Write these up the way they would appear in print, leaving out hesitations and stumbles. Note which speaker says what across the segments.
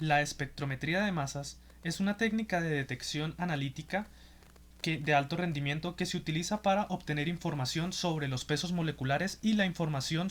Speaker 1: La espectrometría de masas es una técnica de detección analítica de alto rendimiento que se utiliza para obtener información sobre los pesos moleculares y la información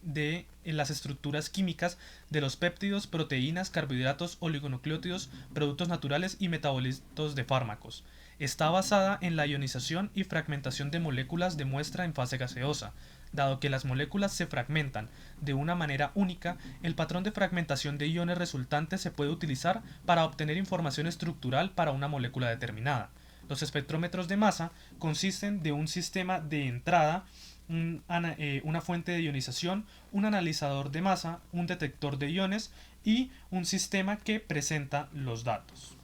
Speaker 1: de las estructuras químicas de los péptidos, proteínas, carbohidratos, oligonucleótidos, productos naturales y metabolitos de fármacos. Está basada en la ionización y fragmentación de moléculas de muestra en fase gaseosa. Dado que las moléculas se fragmentan de una manera única, el patrón de fragmentación de iones resultante se puede utilizar para obtener información estructural para una molécula determinada. Los espectrómetros de masa consisten de un sistema de entrada, una fuente de ionización, un analizador de masa, un detector de iones y un sistema que presenta los datos.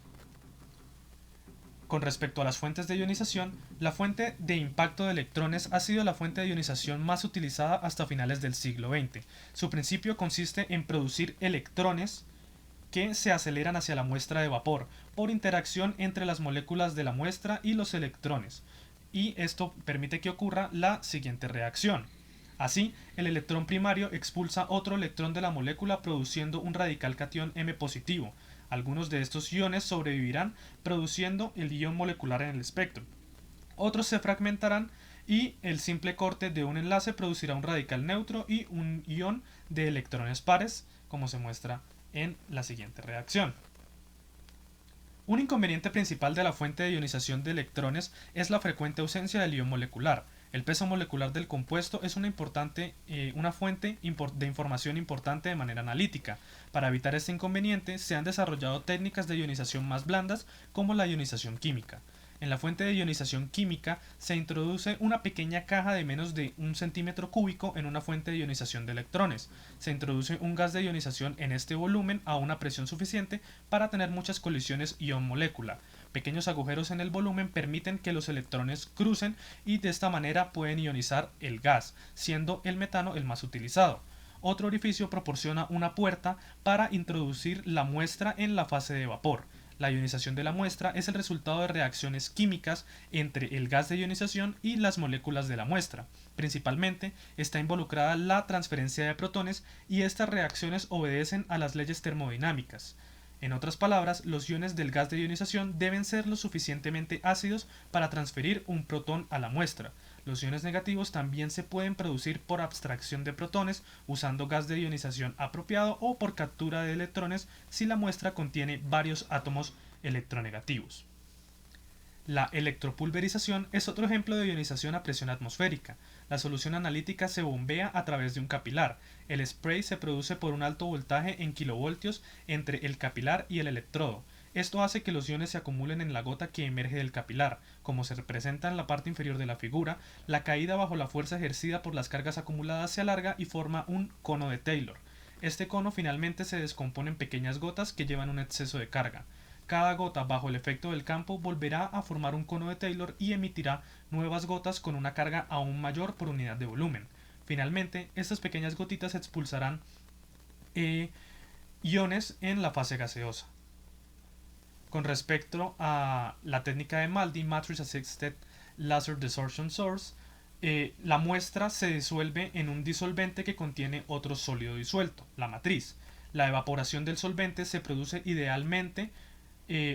Speaker 1: Con respecto a las fuentes de ionización, la fuente de impacto de electrones ha sido la fuente de ionización más utilizada hasta finales del siglo XX. Su principio consiste en producir electrones que se aceleran hacia la muestra de vapor por interacción entre las moléculas de la muestra y los electrones, y esto permite que ocurra la siguiente reacción. Así, el electrón primario expulsa otro electrón de la molécula produciendo un radical catión M positivo. Algunos de estos iones sobrevivirán produciendo el ion molecular en el espectro. Otros se fragmentarán y el simple corte de un enlace producirá un radical neutro y un ion de electrones pares, como se muestra en la siguiente reacción. Un inconveniente principal de la fuente de ionización de electrones es la frecuente ausencia del ion molecular. El peso molecular del compuesto es una fuente de información importante de manera analítica. Para evitar este inconveniente, se han desarrollado técnicas de ionización más blandas como la ionización química. En la fuente de ionización química se introduce una pequeña caja de menos de 1 centímetro cúbico en una fuente de ionización de electrones. Se introduce un gas de ionización en este volumen a una presión suficiente para tener muchas colisiones ion-molécula. Pequeños agujeros en el volumen permiten que los electrones crucen y de esta manera pueden ionizar el gas, siendo el metano el más utilizado. Otro orificio proporciona una puerta para introducir la muestra en la fase de vapor. La ionización de la muestra es el resultado de reacciones químicas entre el gas de ionización y las moléculas de la muestra. Principalmente está involucrada la transferencia de protones y estas reacciones obedecen a las leyes termodinámicas. En otras palabras, los iones del gas de ionización deben ser lo suficientemente ácidos para transferir un protón a la muestra. Los iones negativos también se pueden producir por abstracción de protones usando gas de ionización apropiado o por captura de electrones si la muestra contiene varios átomos electronegativos. La electropulverización es otro ejemplo de ionización a presión atmosférica. La solución analítica se bombea a través de un capilar. El spray se produce por un alto voltaje en kilovoltios entre el capilar y el electrodo. Esto hace que los iones se acumulen en la gota que emerge del capilar. Como se representa en la parte inferior de la figura, la caída bajo la fuerza ejercida por las cargas acumuladas se alarga y forma un cono de Taylor. Este cono finalmente se descompone en pequeñas gotas que llevan un exceso de carga. Cada gota bajo el efecto del campo volverá a formar un cono de Taylor y emitirá nuevas gotas con una carga aún mayor por unidad de volumen. Finalmente, estas pequeñas gotitas expulsarán iones en la fase gaseosa. Con respecto a la técnica de MALDI, Matrix Assisted Laser Desorption Source, la muestra se disuelve en un disolvente que contiene otro sólido disuelto, la matriz. La evaporación del solvente se produce idealmente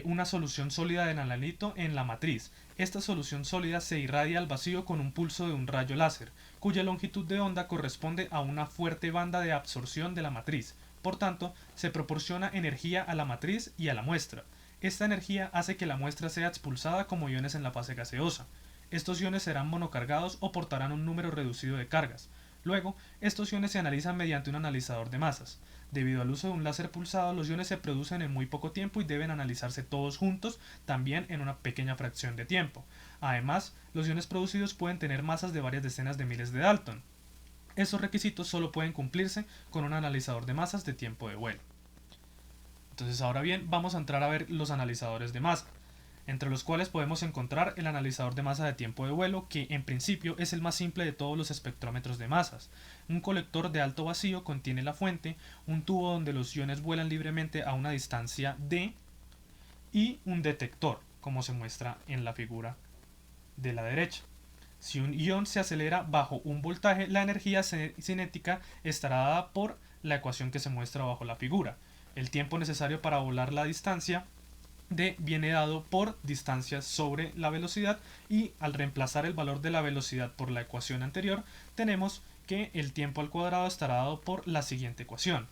Speaker 1: una solución sólida de nanalito en la matriz. Esta solución sólida se irradia al vacío con un pulso de un rayo láser, cuya longitud de onda corresponde a una fuerte banda de absorción de la matriz. Por tanto, se proporciona energía a la matriz y a la muestra. Esta energía hace que la muestra sea expulsada como iones en la fase gaseosa. Estos iones serán monocargados o portarán un número reducido de cargas. Luego, estos iones se analizan mediante un analizador de masas. Debido al uso de un láser pulsado, los iones se producen en muy poco tiempo y deben analizarse todos juntos, también en una pequeña fracción de tiempo. Además, los iones producidos pueden tener masas de varias decenas de miles de Dalton. Esos requisitos solo pueden cumplirse con un analizador de masas de tiempo de vuelo. Entonces, ahora bien, vamos a entrar a ver los analizadores de masa, entre los cuales podemos encontrar el analizador de masa de tiempo de vuelo, que en principio es el más simple de todos los espectrómetros de masas. Un colector de alto vacío contiene la fuente, un tubo donde los iones vuelan libremente a una distancia d y un detector, como se muestra en la figura de la derecha. Si un ion se acelera bajo un voltaje, la energía cinética estará dada por la ecuación que se muestra bajo la figura. El tiempo necesario para volar la distancia d viene dado por distancia sobre la velocidad, y al reemplazar el valor de la velocidad por la ecuación anterior, tenemos que el tiempo al cuadrado estará dado por la siguiente ecuación.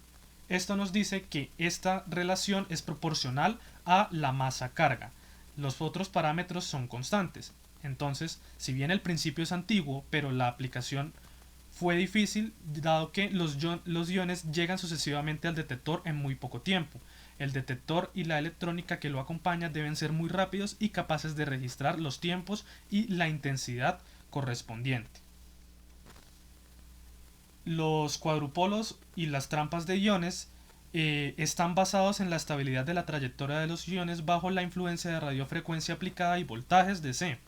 Speaker 1: Esto nos dice que esta relación es proporcional a la masa-carga. Los otros parámetros son constantes. Entonces, si bien el principio es antiguo, pero la aplicación fue difícil, dado que los iones llegan sucesivamente al detector en muy poco tiempo. El detector y la electrónica que lo acompaña deben ser muy rápidos y capaces de registrar los tiempos y la intensidad correspondiente. Los cuadrupolos y las trampas de iones están basados en la estabilidad de la trayectoria de los iones bajo la influencia de radiofrecuencia aplicada y voltajes DC.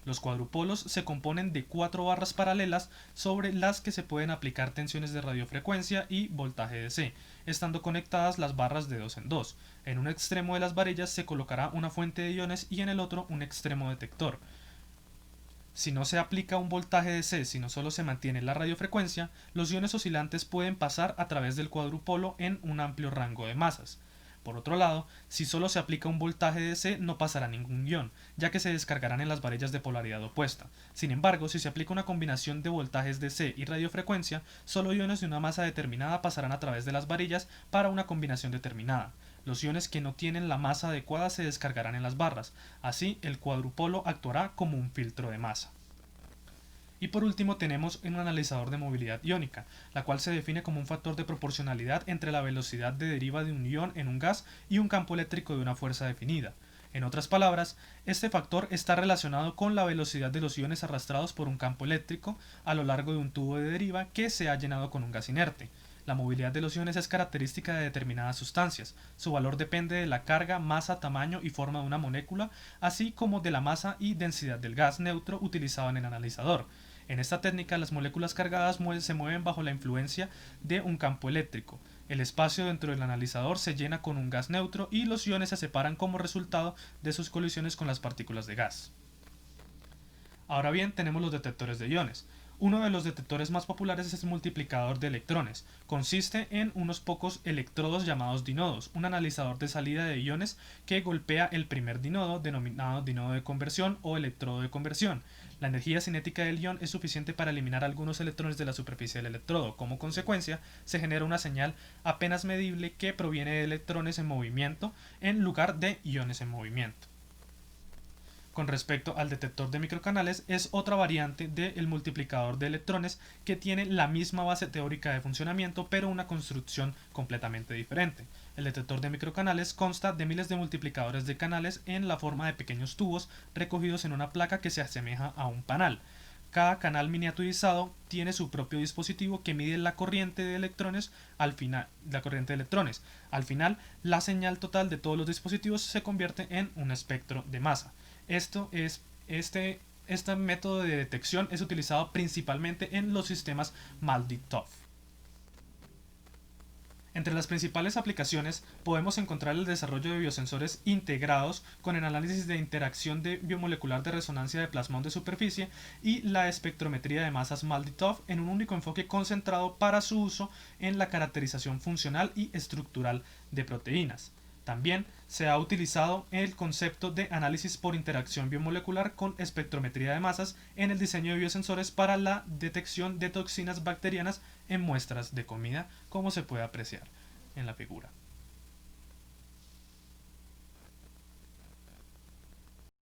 Speaker 1: Los cuadrupolos se componen de 4 barras paralelas sobre las que se pueden aplicar tensiones de radiofrecuencia y voltaje DC, estando conectadas las barras de 2 en 2. En un extremo de las varillas se colocará una fuente de iones y en el otro un extremo detector. Si no se aplica un voltaje DC, sino solo se mantiene la radiofrecuencia, los iones oscilantes pueden pasar a través del cuadrupolo en un amplio rango de masas. Por otro lado, si solo se aplica un voltaje DC, no pasará ningún ion, ya que se descargarán en las varillas de polaridad opuesta. Sin embargo, si se aplica una combinación de voltajes DC y radiofrecuencia, solo iones de una masa determinada pasarán a través de las varillas para una combinación determinada. Los iones que no tienen la masa adecuada se descargarán en las barras. Así, el cuadrupolo actuará como un filtro de masa. Y por último tenemos un analizador de movilidad iónica, la cual se define como un factor de proporcionalidad entre la velocidad de deriva de un ion en un gas y un campo eléctrico de una fuerza definida. En otras palabras, este factor está relacionado con la velocidad de los iones arrastrados por un campo eléctrico a lo largo de un tubo de deriva que se ha llenado con un gas inerte. La movilidad de los iones es característica de determinadas sustancias. Su valor depende de la carga, masa, tamaño y forma de una molécula, así como de la masa y densidad del gas neutro utilizado en el analizador. En esta técnica, las moléculas cargadas se mueven bajo la influencia de un campo eléctrico. El espacio dentro del analizador se llena con un gas neutro y los iones se separan como resultado de sus colisiones con las partículas de gas. Ahora bien, tenemos los detectores de iones. Uno de los detectores más populares es el multiplicador de electrones. Consiste en unos pocos electrodos llamados dinodos, un analizador de salida de iones que golpea el primer dinodo, denominado dinodo de conversión o electrodo de conversión. La energía cinética del ion es suficiente para eliminar algunos electrones de la superficie del electrodo. Como consecuencia, se genera una señal apenas medible que proviene de electrones en movimiento en lugar de iones en movimiento. Con respecto al detector de microcanales, es otra variante del multiplicador de electrones que tiene la misma base teórica de funcionamiento, pero una construcción completamente diferente. El detector de microcanales consta de miles de multiplicadores de canales en la forma de pequeños tubos recogidos en una placa que se asemeja a un panal. Cada canal miniaturizado tiene su propio dispositivo que mide la corriente de electrones. Al final, la señal total de todos los dispositivos se convierte en un espectro de masa. Este método de detección es utilizado principalmente en los sistemas MALDI-TOF. Entre las principales aplicaciones podemos encontrar el desarrollo de biosensores integrados con el análisis de interacción de biomolecular de resonancia de plasmón de superficie y la espectrometría de masas MALDI-TOF en un único enfoque concentrado para su uso en la caracterización funcional y estructural de proteínas. También se ha utilizado el concepto de análisis por interacción biomolecular con espectrometría de masas en el diseño de biosensores para la detección de toxinas bacterianas en muestras de comida, como se puede apreciar en la figura.